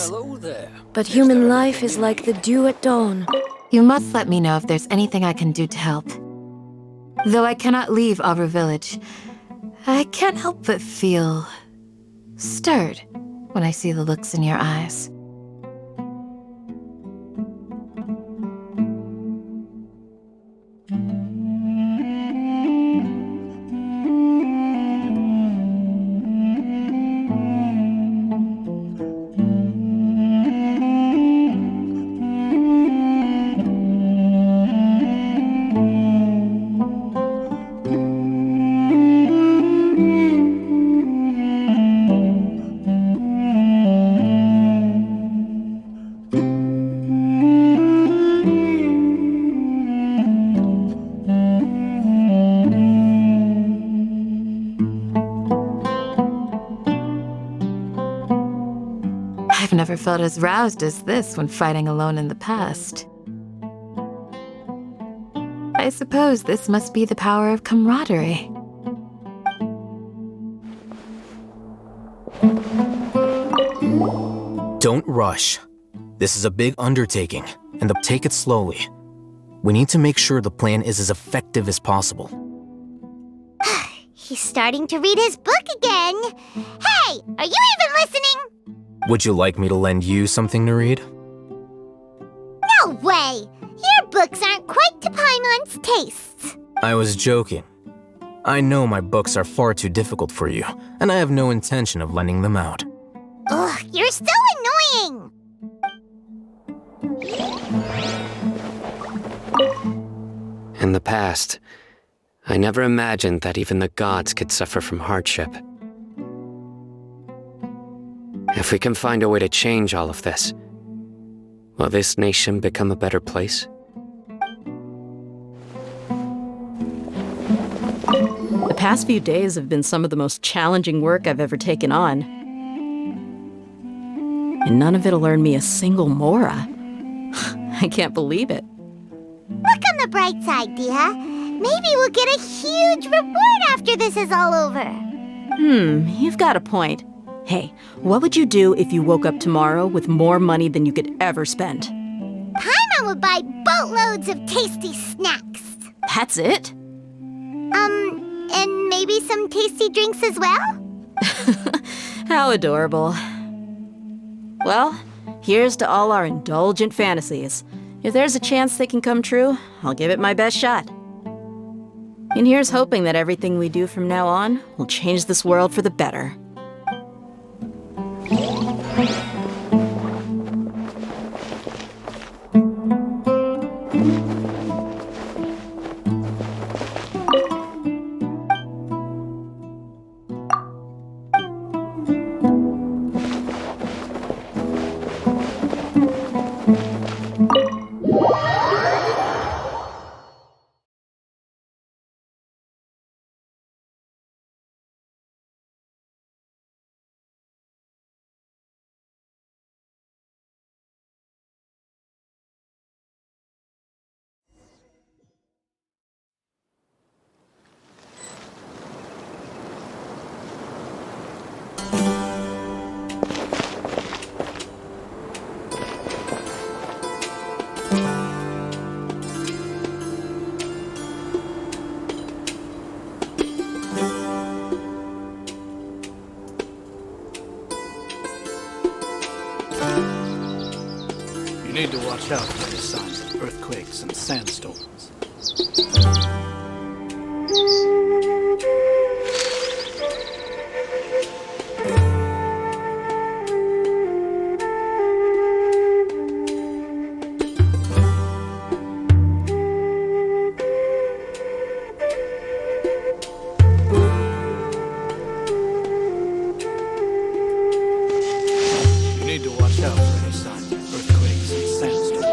others. Hello there. But human life is like the dew at dawn. You must let me know if there's anything I can do to help. Though I cannot leave Aru Village, I can't help but feel stirred when I see the looks in your eyes. I've never felt as roused as this when fighting alone in the past. I suppose this must be the power of camaraderie. Don't rush. This is a big undertaking, and take it slowly. We need to make sure the plan is as effective as possible. He's starting to read his book again. Hey, are you even listening? Would you like me to lend you something to read? No way! Your books aren't quite to Paimon's tastes. I was joking. I know my books are far too difficult for you, and I have no intention of lending them out. Ugh, you're so annoying! In the past, I never imagined that even the gods could suffer from hardship. If we can find a way to change all of this, will this nation become a better place? The past few days have been some of the most challenging work I've ever taken on. And none of it'll earn me a single mora. I can't believe it. Look on the bright side, Dia. Maybe we'll get a huge reward after this is all over. You've got a point. Hey, what would you do if you woke up tomorrow with more money than you could ever spend? Paimon would buy boatloads of tasty snacks. That's it? And maybe some tasty drinks as well? How adorable. Well, here's to all our indulgent fantasies. If there's a chance they can come true, I'll give it my best shot. And here's hoping that everything we do from now on will change this world for the better. You need to watch out for the signs of earthquakes and sandstorms. You need to watch out for any signs of earthquakes and sandstorms.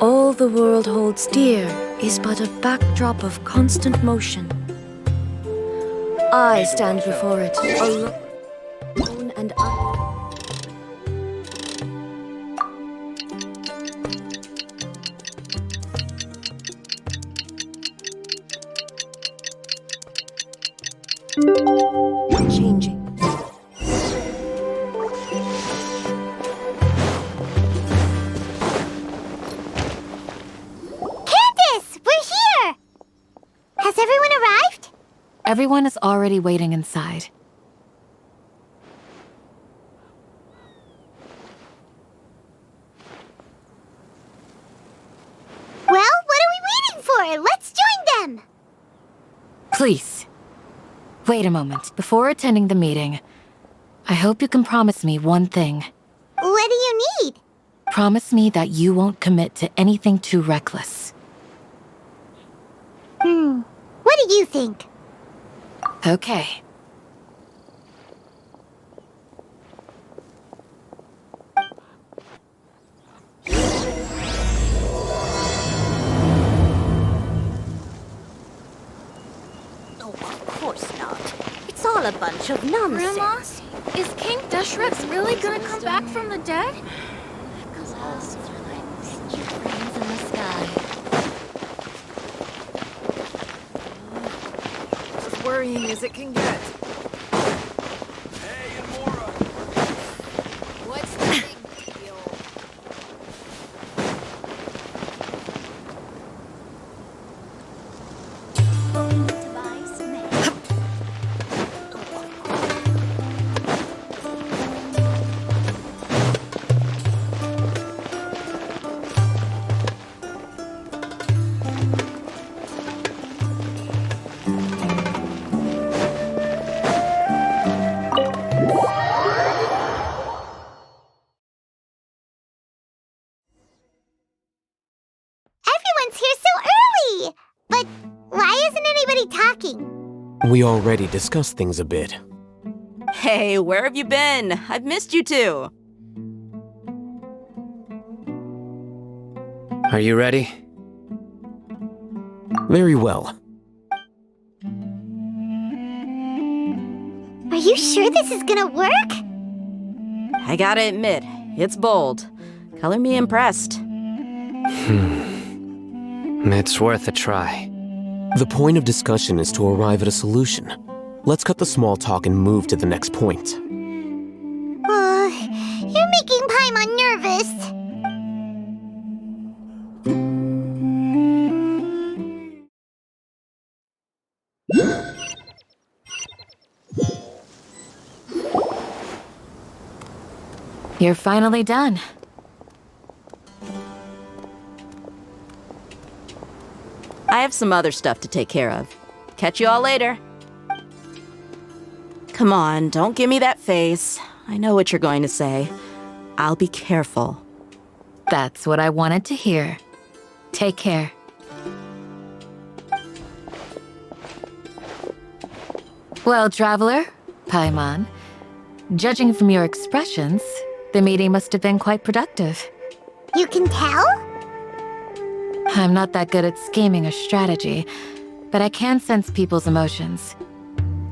All the world holds dear is but a backdrop of constant motion. I stand before it, alone and up. Everyone is already waiting inside. Well, what are we waiting for? Let's join them! Please, wait a moment. Before attending the meeting, I hope you can promise me one thing. What do you need? Promise me that you won't commit to anything too reckless. What do you think? Okay. Oh, of course not. It's all a bunch of nonsense. Grandma, is King Deshret really gonna come back from the dead? Clouds are like picture frames in the sky. As worrying as it can get. Hey, Amora! What's the big deal? Everyone's here so early! But why isn't anybody talking? We already discussed things a bit. Hey, where have you been? I've missed you two. Are you ready? Very well. Are you sure this is gonna work? I gotta admit, it's bold. Color me impressed. It's worth a try. The point of discussion is to arrive at a solution. Let's cut the small talk and move to the next point. You're making Paimon nervous. You're finally done. I have some other stuff to take care of. Catch you all later. Come on, don't give me that face. I know what you're going to say. I'll be careful. That's what I wanted to hear. Take care. Well, traveler, Paimon, judging from your expressions, the meeting must have been quite productive. You can tell? I'm not that good at scheming or strategy, but I can sense people's emotions.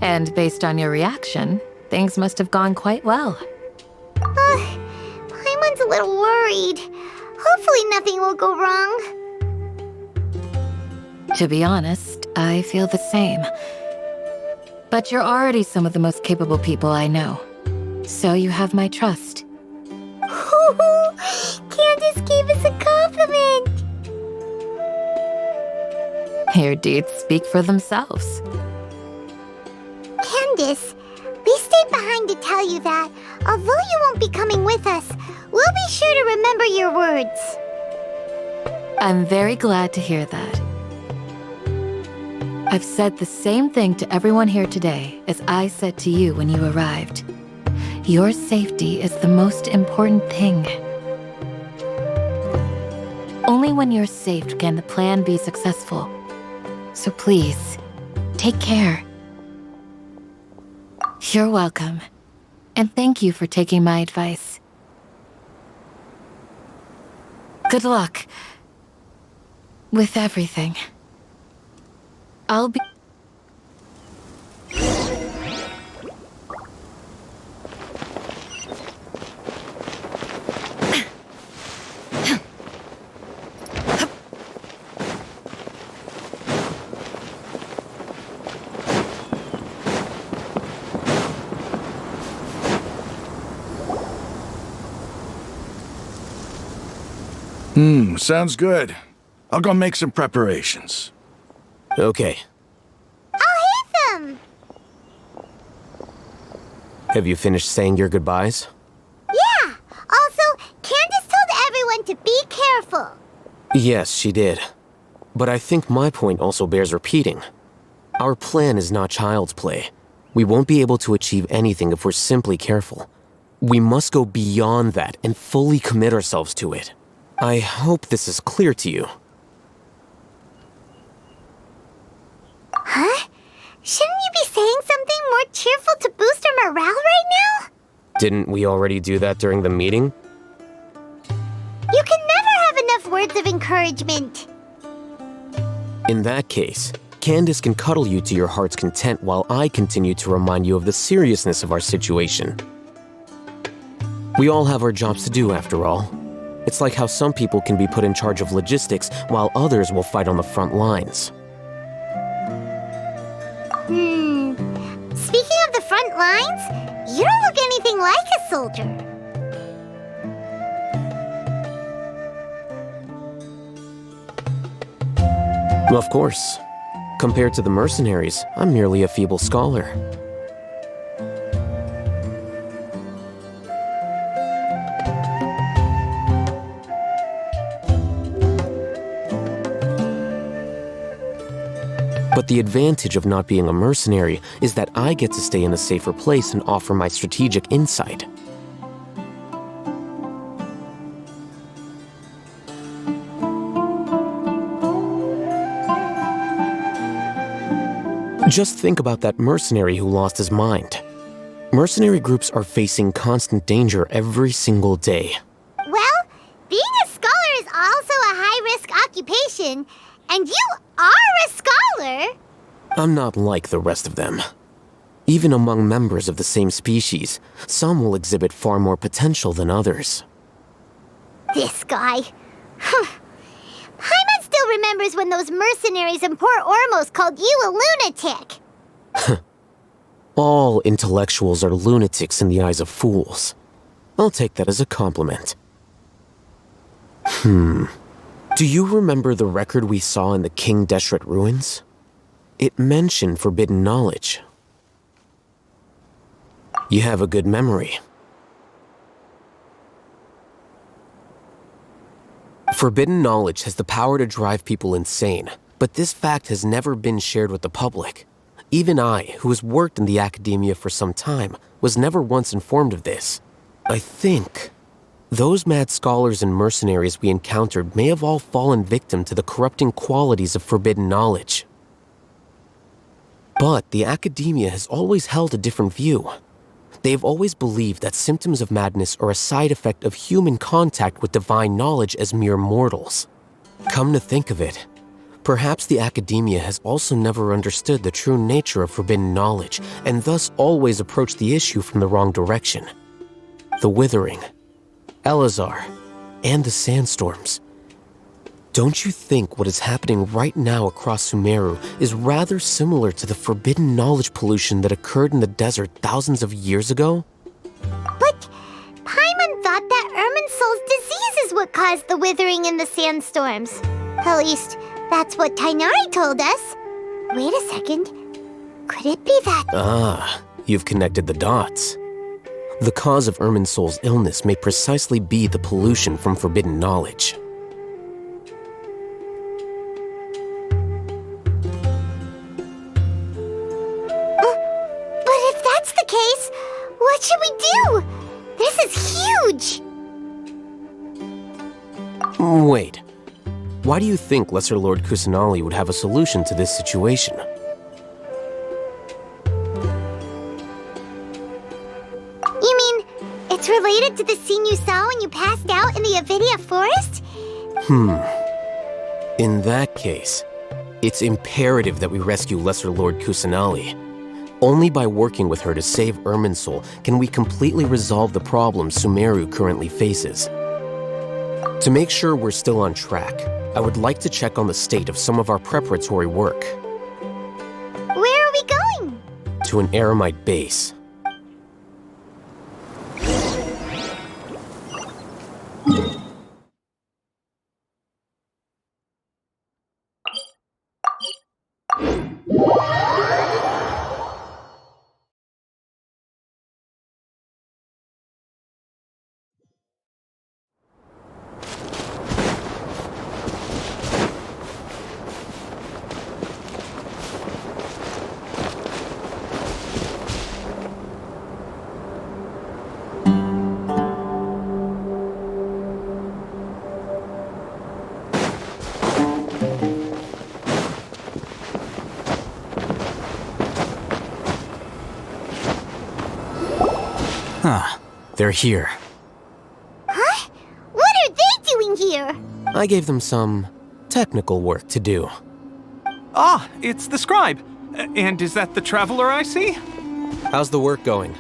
And based on your reaction, things must have gone quite well. Paimon's a little worried. Hopefully nothing will go wrong. To be honest, I feel the same. But you're already some of the most capable people I know. So you have my trust. Candace gave us a compliment! Your deeds speak for themselves. Candace, we stayed behind to tell you that, although you won't be coming with us, we'll be sure to remember your words. I'm very glad to hear that. I've said the same thing to everyone here today as I said to you when you arrived. Your safety is the most important thing. Only when you're safe can the plan be successful. So please, take care. You're welcome. And thank you for taking my advice. Good luck. With everything. I'll be... Sounds good. I'll go make some preparations. Okay. I'll hit them! Have you finished saying your goodbyes? Yeah! Also, Candace told everyone to be careful. Yes, she did. But I think my point also bears repeating. Our plan is not child's play. We won't be able to achieve anything if we're simply careful. We must go beyond that and fully commit ourselves to it. I hope this is clear to you. Huh? Shouldn't you be saying something more cheerful to boost our morale right now? Didn't we already do that during the meeting? You can never have enough words of encouragement. In that case, Candace can cuddle you to your heart's content while I continue to remind you of the seriousness of our situation. We all have our jobs to do, after all. It's like how some people can be put in charge of logistics while others will fight on the front lines. Speaking of the front lines, you don't look anything like a soldier. Of course. Compared to the mercenaries, I'm merely a feeble scholar. But the advantage of not being a mercenary is that I get to stay in a safer place and offer my strategic insight. Just think about that mercenary who lost his mind. Mercenary groups are facing constant danger every single day. Well, being a scholar is also a high-risk occupation, and you are a scholar! I'm not like the rest of them. Even among members of the same species, some will exhibit far more potential than others. This guy. Paimon still remembers when those mercenaries in Port Ormos called you a lunatic. All intellectuals are lunatics in the eyes of fools. I'll take that as a compliment. Do you remember the record we saw in the King Deshret ruins? It mentioned forbidden knowledge. You have a good memory. Forbidden knowledge has the power to drive people insane, but this fact has never been shared with the public. Even I, who has worked in the academia for some time, was never once informed of this. I think those mad scholars and mercenaries we encountered may have all fallen victim to the corrupting qualities of forbidden knowledge. But the academia has always held a different view. They have always believed that symptoms of madness are a side effect of human contact with divine knowledge as mere mortals. Come to think of it, perhaps the academia has also never understood the true nature of forbidden knowledge and thus always approached the issue from the wrong direction. The Withering, Elazar, and the sandstorms. Don't you think what is happening right now across Sumeru is rather similar to the forbidden knowledge pollution that occurred in the desert thousands of years ago? But Paimon thought that Irminsul's disease is what caused the withering and the sandstorms. At least, that's what Tainari told us. Wait a second. Could it be that... Ah, you've connected the dots. The cause of Irminsul's illness may precisely be the pollution from forbidden knowledge. What should we do? This is huge! Wait. Why do you think Lesser Lord Kusanali would have a solution to this situation? You mean, it's related to the scene you saw when you passed out in the Avidia forest? In that case, it's imperative that we rescue Lesser Lord Kusanali. Only by working with her to save Irminsul can we completely resolve the problems Sumeru currently faces. To make sure we're still on track, I would like to check on the state of some of our preparatory work. Where are we going? To an Eremite base. They're here. Huh? What are they doing here? I gave them some technical work to do. Ah, it's the scribe. And is that the traveler I see? How's the work going?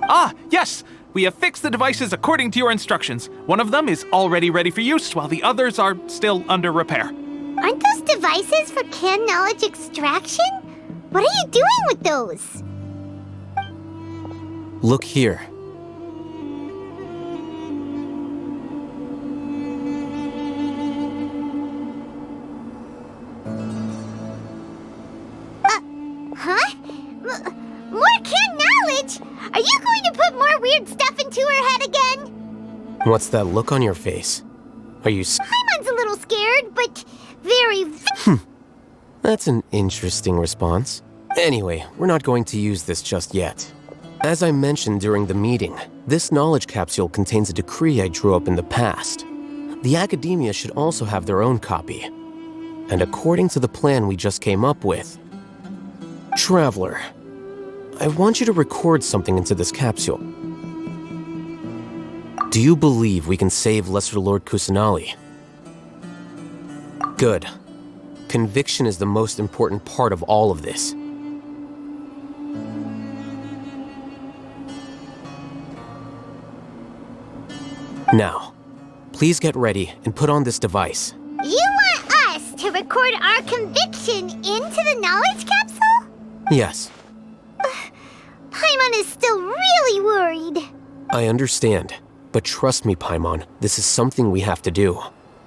Ah, yes! We have fixed the devices according to your instructions. One of them is already ready for use, while the others are still under repair. Aren't those devices for canned knowledge extraction? What are you doing with those? Look here. Huh? More canned knowledge? Are you going to put more weird stuff into her head again? What's that look on your face? Are you Paimon's a little scared, but very... That's an interesting response. Anyway, we're not going to use this just yet. As I mentioned during the meeting, this knowledge capsule contains a decree I drew up in the past. The academia should also have their own copy. And according to the plan we just came up with, Traveler, I want you to record something into this capsule. Do you believe we can save Lesser Lord Kusanali? Good. Conviction is the most important part of all of this. Now, please get ready and put on this device. You want us to record our conviction into the knowledge capsule? Yes. Paimon is still really worried. I understand, but trust me, Paimon, this is something we have to do.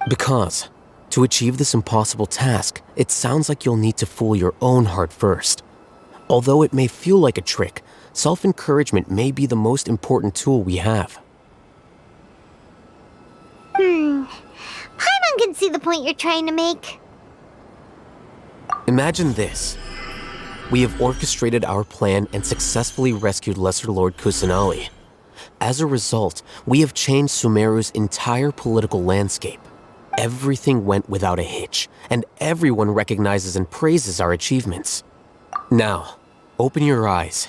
Because, to achieve this impossible task, it sounds like you'll need to fool your own heart first. Although it may feel like a trick, self-encouragement may be the most important tool we have. Paimon can see the point you're trying to make. Imagine this. We have orchestrated our plan and successfully rescued Lesser Lord Kusanali. As a result, we have changed Sumeru's entire political landscape. Everything went without a hitch, and everyone recognizes and praises our achievements. Now, open your eyes.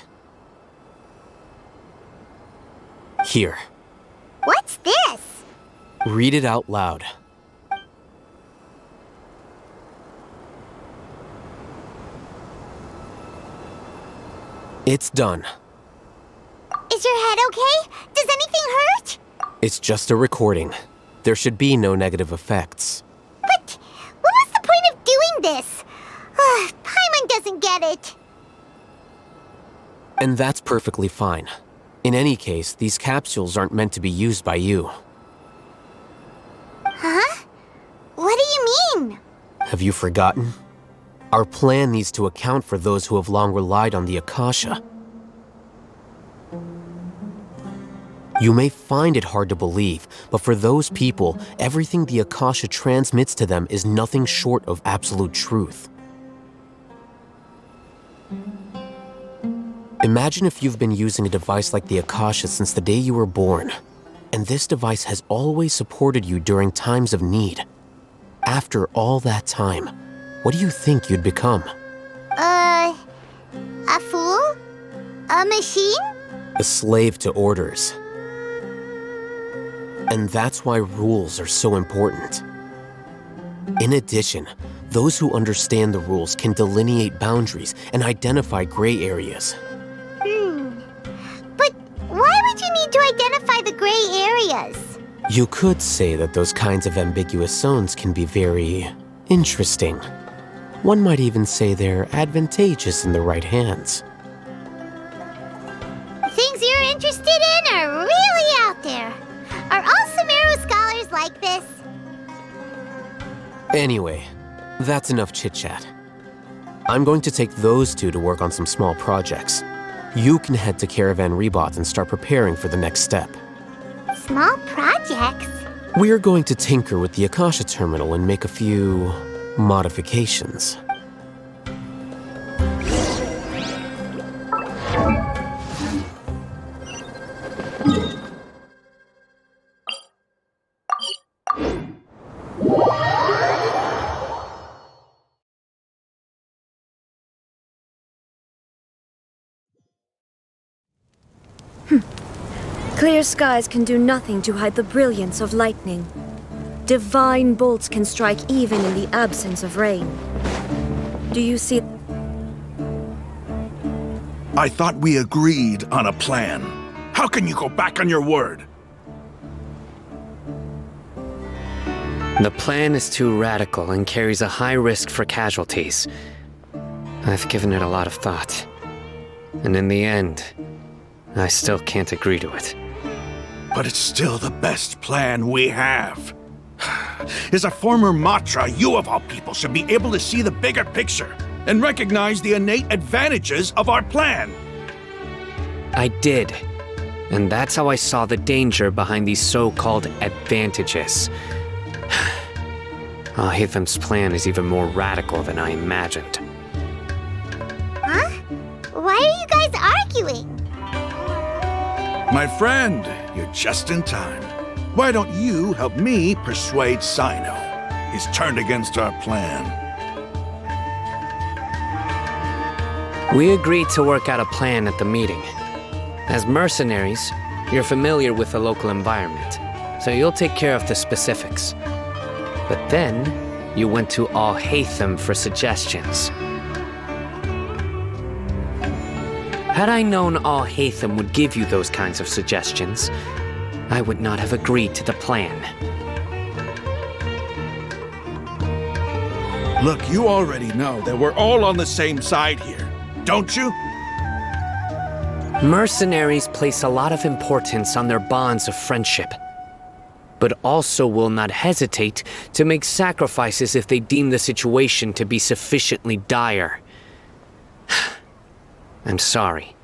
Here. What's this? Read it out loud. It's done. Is your head okay? Does anything hurt? It's just a recording. There should be no negative effects. But what was the point of doing this? Paimon doesn't get it. And that's perfectly fine. In any case, these capsules aren't meant to be used by you. Huh? What do you mean? Have you forgotten? Our plan needs to account for those who have long relied on the Akasha. You may find it hard to believe, but for those people, everything the Akasha transmits to them is nothing short of absolute truth. Imagine if you've been using a device like the Akasha since the day you were born, and this device has always supported you during times of need. After all that time, what do you think you'd become? A fool? A machine? A slave to orders. And that's why rules are so important. In addition, those who understand the rules can delineate boundaries and identify gray areas. But why would you need to identify the gray areas? You could say that those kinds of ambiguous zones can be very interesting. One might even say they're advantageous in the right hands. Things you're interested in are really out there. Are all Sumeru scholars like this? Anyway, that's enough chit-chat. I'm going to take those two to work on some small projects. You can head to Caravan Rebot and start preparing for the next step. Small projects? We're going to tinker with the Akasha terminal and make a few modifications. Clear skies can do nothing to hide the brilliance of lightning. Divine bolts can strike even in the absence of rain. Do you see? I thought we agreed on a plan. How can you go back on your word? The plan is too radical and carries a high risk for casualties. I've given it a lot of thought. And in the end, I still can't agree to it. But it's still the best plan we have. As a former Matra, you of all people should be able to see the bigger picture and recognize the innate advantages of our plan. I did. And that's how I saw the danger behind these so-called advantages. Alhaitham's plan is even more radical than I imagined. Huh? Why are you guys arguing? My friend, you're just in time. Why don't you help me persuade Sino? He's turned against our plan. We agreed to work out a plan at the meeting. As mercenaries, you're familiar with the local environment, so you'll take care of the specifics. But then, you went to Alhaitham for suggestions. Had I known Alhaitham would give you those kinds of suggestions, I would not have agreed to the plan. Look, you already know that we're all on the same side here, don't you? Mercenaries place a lot of importance on their bonds of friendship, but also will not hesitate to make sacrifices if they deem the situation to be sufficiently dire. I'm sorry.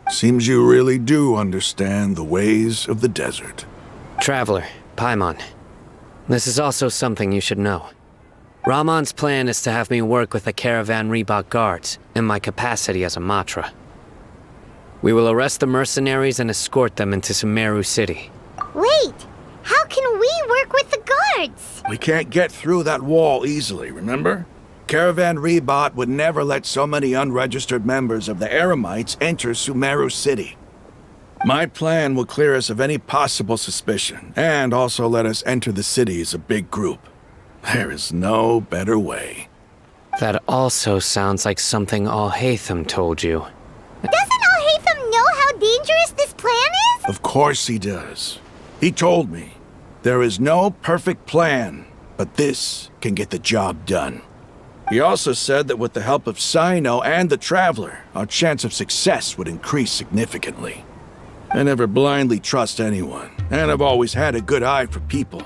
Seems you really do understand the ways of the desert. Traveler, Paimon, this is also something you should know. Ramon's plan is to have me work with the caravan Reebok guards in my capacity as a Matra. We will arrest the mercenaries and escort them into Sumeru City. Wait, how can we work with the guards? We can't get through that wall easily, remember? Caravan Reebok would never let so many unregistered members of the Eremites enter Sumeru City. My plan will clear us of any possible suspicion, and also let us enter the city as a big group. There is no better way. That also sounds like something Alhaitham told you. Doesn't Alhaitham know how dangerous this plan is? Of course he does. He told me, there is no perfect plan, but this can get the job done. He also said that with the help of Sino and the Traveler, our chance of success would increase significantly. I never blindly trust anyone, and I've always had a good eye for people.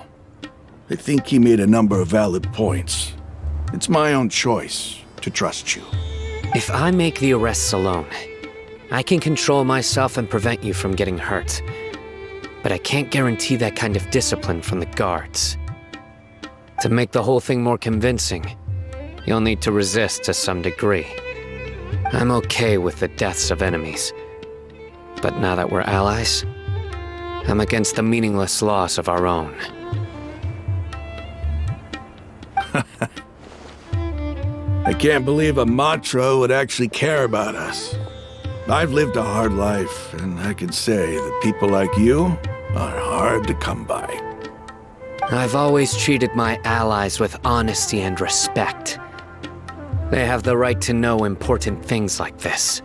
I think he made a number of valid points. It's my own choice to trust you. If I make the arrests alone, I can control myself and prevent you from getting hurt. But I can't guarantee that kind of discipline from the guards. To make the whole thing more convincing, you'll need to resist to some degree. I'm okay with the deaths of enemies. But now that we're allies, I'm against the meaningless loss of our own. I can't believe a Matra would actually care about us. I've lived a hard life, and I can say that people like you are hard to come by. I've always treated my allies with honesty and respect. They have the right to know important things like this.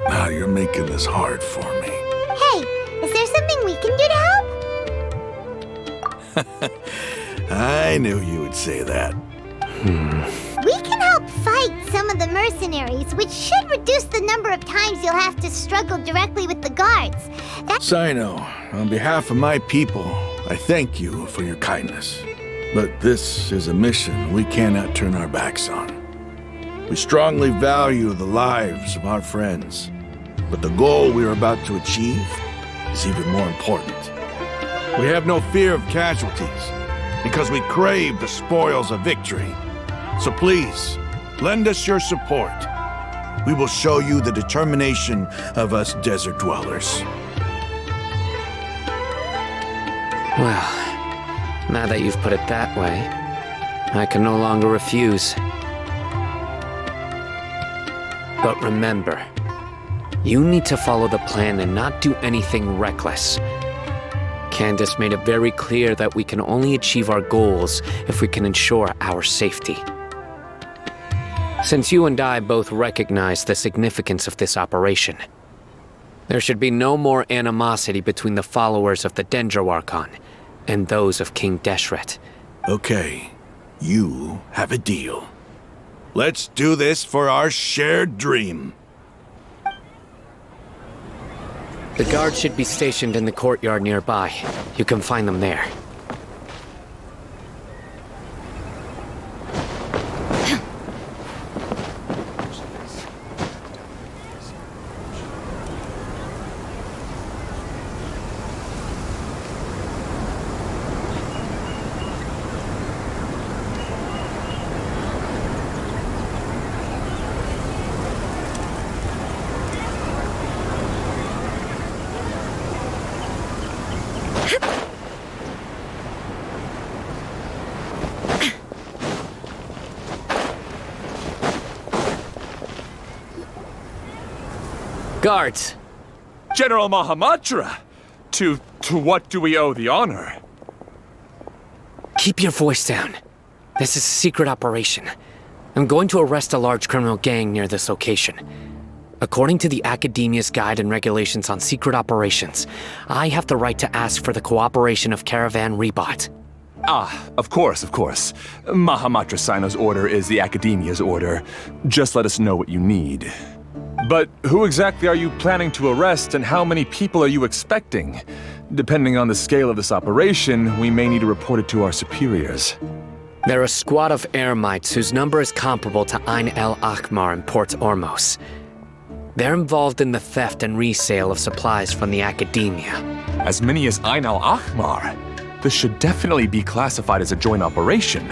Now you're making this hard for me. Hey, is there something we can do to help? I knew you would say that. We can help fight some of the mercenaries, which should reduce the number of times you'll have to struggle directly with the guards. Sino, on behalf of my people, I thank you for your kindness. But this is a mission we cannot turn our backs on. We strongly value the lives of our friends, but the goal we are about to achieve is even more important. We have no fear of casualties, because we crave the spoils of victory. So please, lend us your support. We will show you the determination of us desert dwellers. Well, now that you've put it that way, I can no longer refuse. But remember, You need to follow the plan and not do anything reckless. Candace made it very clear that we can only achieve our goals if we can ensure our safety. Since you and I both recognize the significance of this operation, there should be no more animosity between the followers of the Dendro Archon and those of King Deshret. Okay, you have a deal. Let's do this for our shared dream. The guards should be stationed in the courtyard nearby. You can find them there. Guards! General Mahamatra! To what do we owe the honor? Keep your voice down. This is a secret operation. I'm going to arrest a large criminal gang near this location. According to the Academia's Guide and Regulations on Secret Operations, I have the right to ask for the cooperation of Caravan Rebot. Ah, of course. Mahamatra Sino's order is the Academia's order. Just let us know what you need. But who exactly are you planning to arrest, and how many people are you expecting? Depending on the scale of this operation, we may need to report it to our superiors. They're a squad of Eremites whose number is comparable to Ain el Akhmar in Port Ormos. They're involved in the theft and resale of supplies from the Academia. As many as Ain el Akhmar? This should definitely be classified as a joint operation.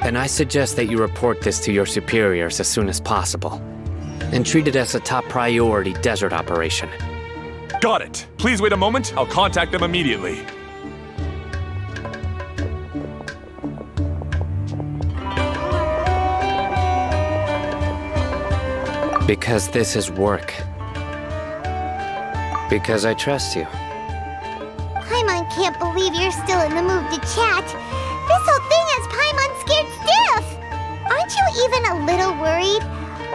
Then I suggest that you report this to your superiors as soon as possible, and treat it as a top priority desert operation. Got it. Please wait a moment. I'll contact them immediately. Because this is work. Because I trust you. Paimon can't believe you're still in the mood to chat. This whole thing has Paimon scared stiff. Aren't you even a little worried?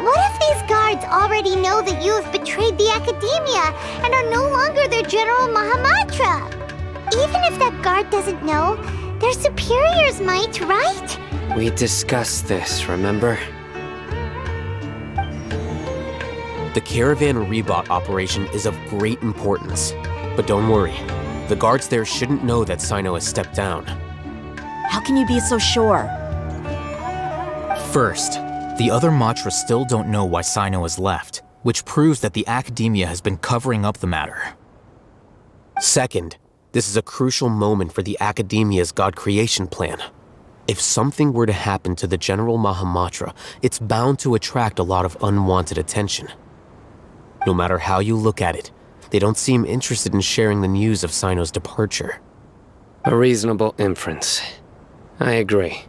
What if these guards already know that you have betrayed the Academia and are no longer their General Mahamatra? Even if that guard doesn't know, their superiors might, right? We discussed this, remember? The Caravan Rebot operation is of great importance. But don't worry, the guards there shouldn't know that Sino has stepped down. How can you be so sure? First, the other Matras still don't know why Sino has left, which proves that the Academia has been covering up the matter. Second, this is a crucial moment for the Academia's God creation plan. If something were to happen to the General Mahamatra, it's bound to attract a lot of unwanted attention. No matter how you look at it, they don't seem interested in sharing the news of Sino's departure. A reasonable inference. I agree.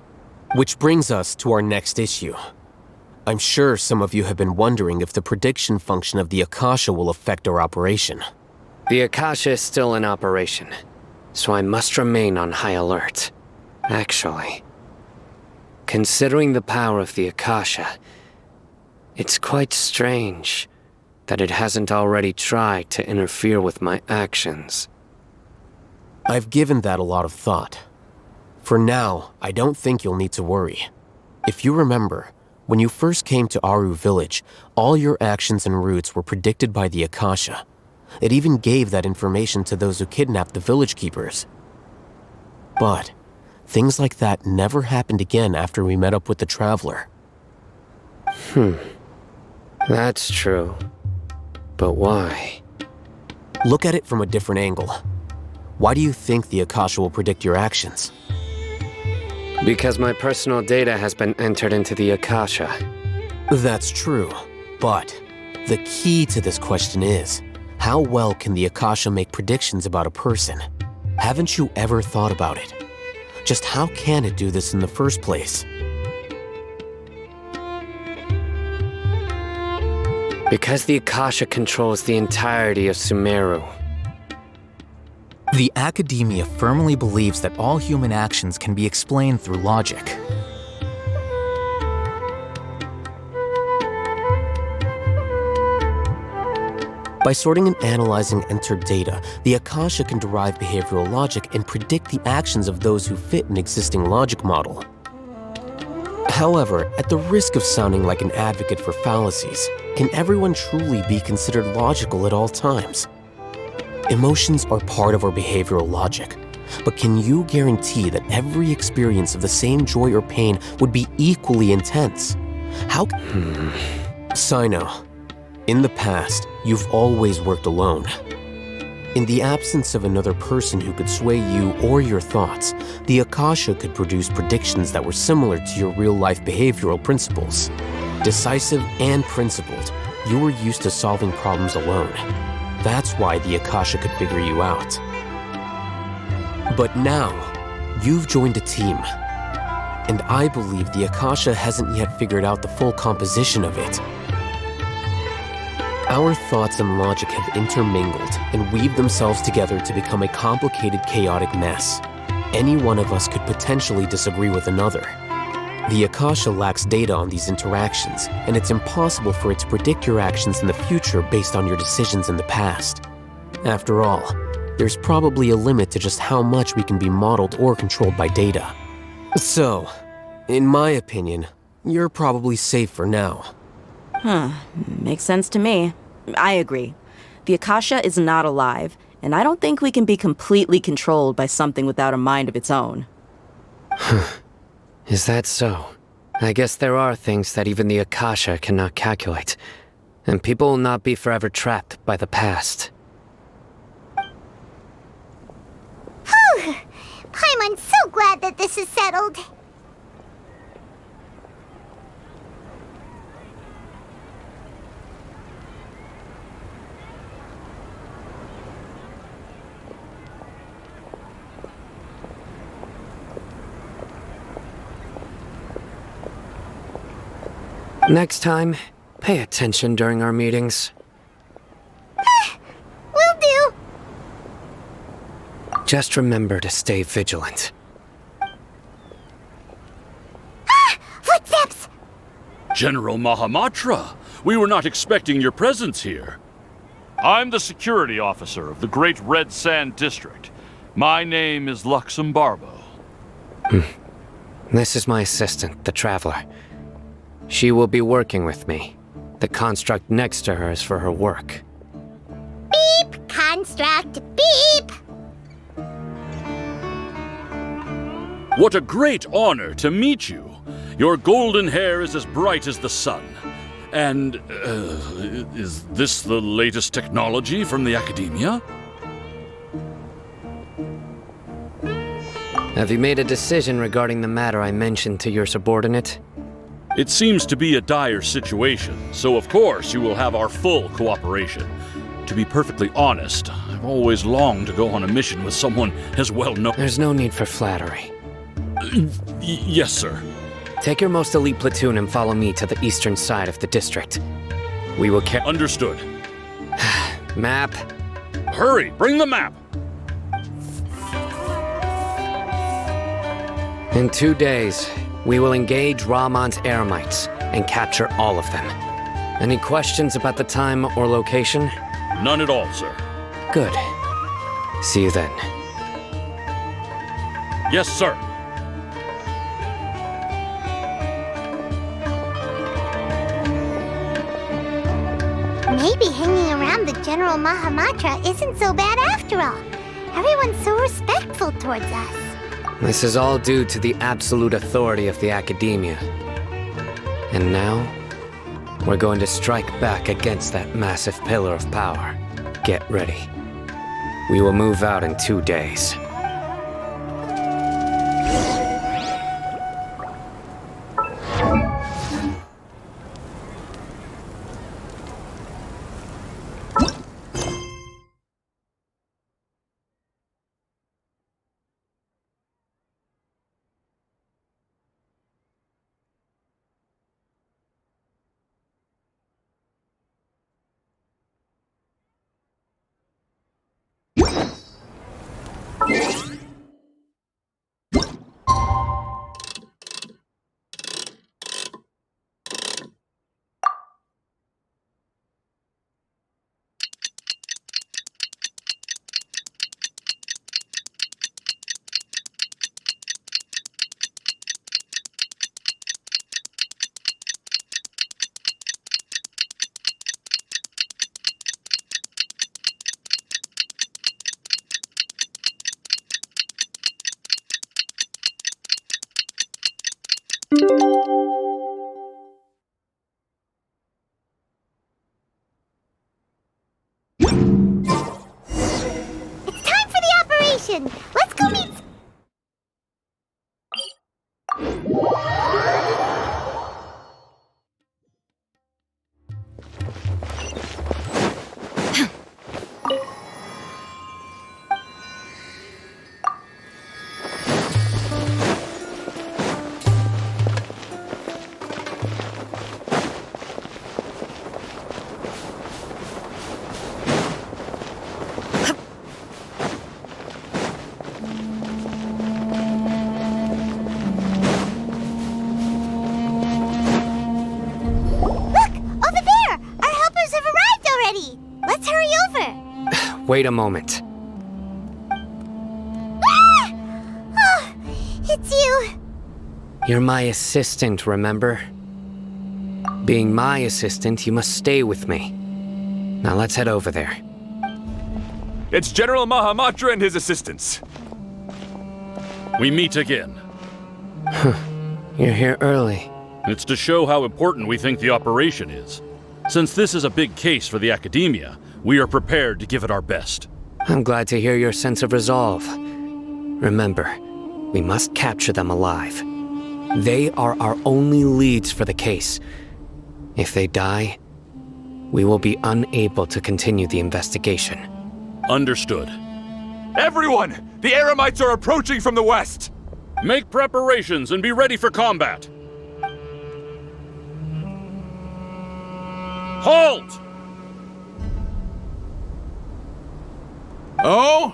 Which brings us to our next issue. I'm sure some of you have been wondering if the prediction function of the Akasha will affect our operation. The Akasha is still in operation, so I must remain on high alert. Actually, considering the power of the Akasha, it's quite strange that it hasn't already tried to interfere with my actions. I've given that a lot of thought. For now, I don't think you'll need to worry. If you remember, when you first came to Aru village, all your actions and routes were predicted by the Akasha. It even gave that information to those who kidnapped the village keepers. But things like that never happened again after we met up with the Traveler. That's true. But why? Look at it from a different angle. Why do you think the Akasha will predict your actions? Because my personal data has been entered into the Akasha. That's true, but the key to this question is, how well can the Akasha make predictions about a person? Haven't you ever thought about it? Just how can it do this in the first place? Because the Akasha controls the entirety of Sumeru. The Academia firmly believes that all human actions can be explained through logic. By sorting and analyzing entered data, the Akasha can derive behavioral logic and predict the actions of those who fit an existing logic model. However, at the risk of sounding like an advocate for fallacies, can everyone truly be considered logical at all times? Emotions are part of our behavioral logic, but can you guarantee that every experience of the same joy or pain would be equally intense? How Sino, in the past, you've always worked alone. In the absence of another person who could sway you or your thoughts, the Akasha could produce predictions that were similar to your real-life behavioral principles. Decisive and principled, you were used to solving problems alone. That's why the Akasha could figure you out. But now, you've joined a team. And I believe the Akasha hasn't yet figured out the full composition of it. Our thoughts and logic have intermingled and weaved themselves together to become a complicated, chaotic mess. Any one of us could potentially disagree with another. The Akasha lacks data on these interactions, and it's impossible for it to predict your actions in the future based on your decisions in the past. After all, there's probably a limit to just how much we can be modeled or controlled by data. So, in my opinion, you're probably safe for now. Makes sense to me. I agree. The Akasha is not alive, and I don't think we can be completely controlled by something without a mind of its own. Is that so? I guess there are things that even the Akasha cannot calculate, and people will not be forever trapped by the past. Whew! Paimon's so glad that this is settled. Next time, pay attention during our meetings. Will do. Just remember to stay vigilant. Footsteps! General Mahamatra, we were not expecting your presence here. I'm the security officer of the Great Red Sand District. My name is Luxembarbo. This is my assistant, the Traveler. She will be working with me. The construct next to her is for her work. Beep! Construct, beep! What a great honor to meet you. Your golden hair is as bright as the sun. And, is this the latest technology from the Academia? Have you made a decision regarding the matter I mentioned to your subordinate? It seems to be a dire situation, so of course you will have our full cooperation. To be perfectly honest, I've always longed to go on a mission with someone as well known. There's no need for flattery. Yes, sir. Take your most elite platoon and follow me to the eastern side of the district. We will Understood. Map. Hurry, bring the map! In 2 days, we will engage Rahman's Eremites and capture all of them. Any questions about the time or location? None at all, sir. Good. See you then. Yes, sir. Maybe hanging around the General Mahamatra isn't so bad after all. Everyone's so respectful towards us. This is all due to the absolute authority of the Academia. And now, we're going to strike back against that massive pillar of power. Get ready. We will move out in 2 days. It's time for the operation! Let's go meet... Wait a moment. Ah! Oh, it's you. You're my assistant, remember? Being my assistant, you must stay with me. Now let's head over there. It's General Mahamatra and his assistants. We meet again. You're here early. It's to show how important we think the operation is. Since this is a big case for the Academia, we are prepared to give it our best. I'm glad to hear your sense of resolve. Remember, we must capture them alive. They are our only leads for the case. If they die, we will be unable to continue the investigation. Understood. Everyone! The Eremites are approaching from the west! Make preparations and be ready for combat. Halt! Oh?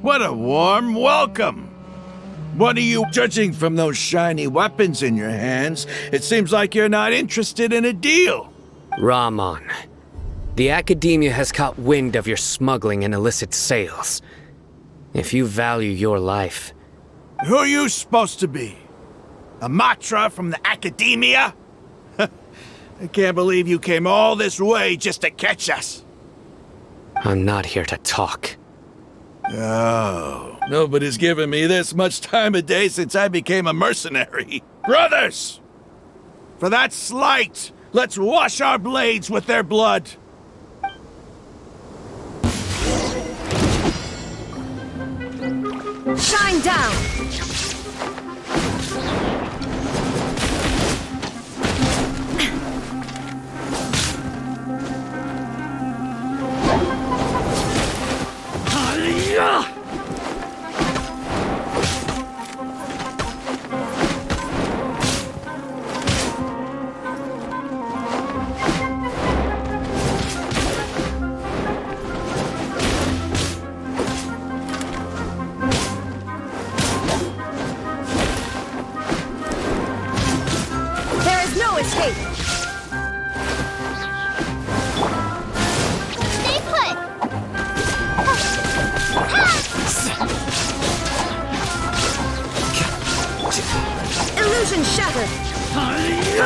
What a warm welcome! What are you judging from those shiny weapons in your hands? It seems like you're not interested in a deal. Rahman, the Academia has caught wind of your smuggling and illicit sales. If you value your life... Who are you supposed to be? A Matra from the Academia? I can't believe you came all this way just to catch us. I'm not here to talk. Oh, nobody's given me this much time of day since I became a mercenary. Brothers! For that slight, let's wash our blades with their blood. Shine down! Illusion shattered! You're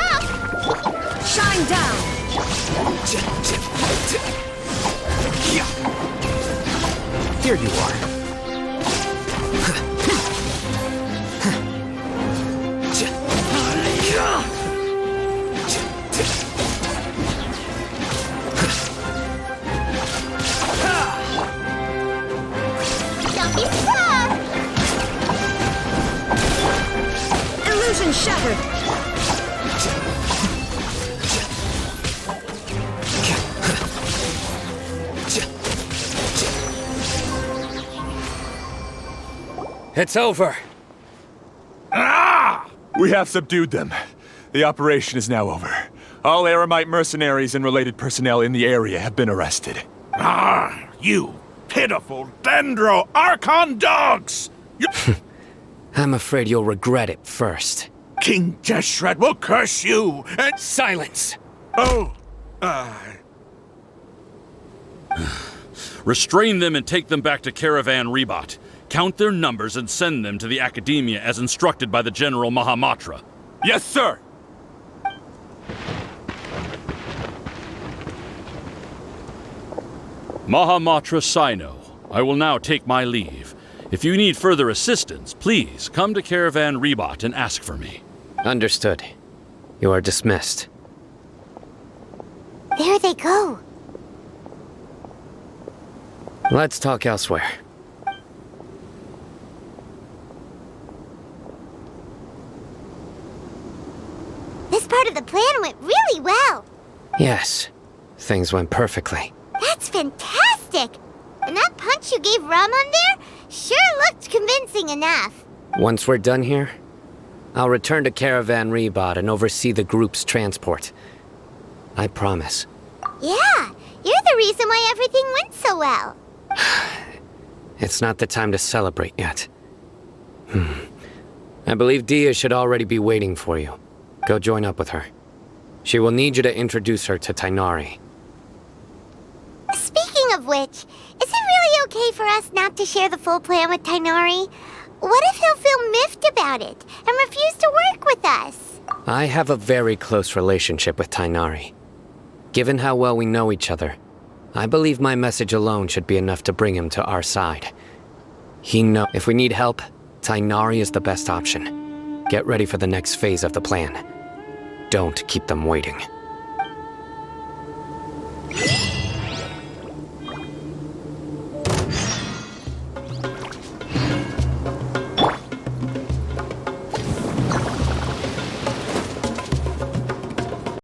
up! Shine down! Here you are. Don't be soft! Illusion shattered! It's over. Ah! We have subdued them. The operation is now over. All Eremite mercenaries and related personnel in the area have been arrested. Ah, you pitiful Dendro Archon dogs! I'm afraid you'll regret it first. King Jeshret will curse you and... Silence! Oh, Restrain them and take them back to Caravan Rebot. Count their numbers and send them to the Academia as instructed by the General Mahamatra. Yes, sir! Mahamatra Sino, I will now take my leave. If you need further assistance, please come to Caravan Rebot and ask for me. Understood. You are dismissed. There they go. Let's talk elsewhere. This part of the plan went really well. Yes, things went perfectly. That's fantastic! And that punch you gave Rum on there sure looked convincing enough. Once we're done here, I'll return to Caravan Rebot and oversee the group's transport. I promise. Yeah, you're the reason why everything went so well. It's not the time to celebrate yet. I believe Dia should already be waiting for you. Go join up with her. She will need you to introduce her to Tainari. Speaking of which, is it really okay for us not to share the full plan with Tainari? What if he'll feel miffed about it and refuse to work with us? I have a very close relationship with Tainari. Given how well we know each other, I believe my message alone should be enough to bring him to our side. He knows if we need help, Tainari is the best option. Get ready for the next phase of the plan. Don't keep them waiting.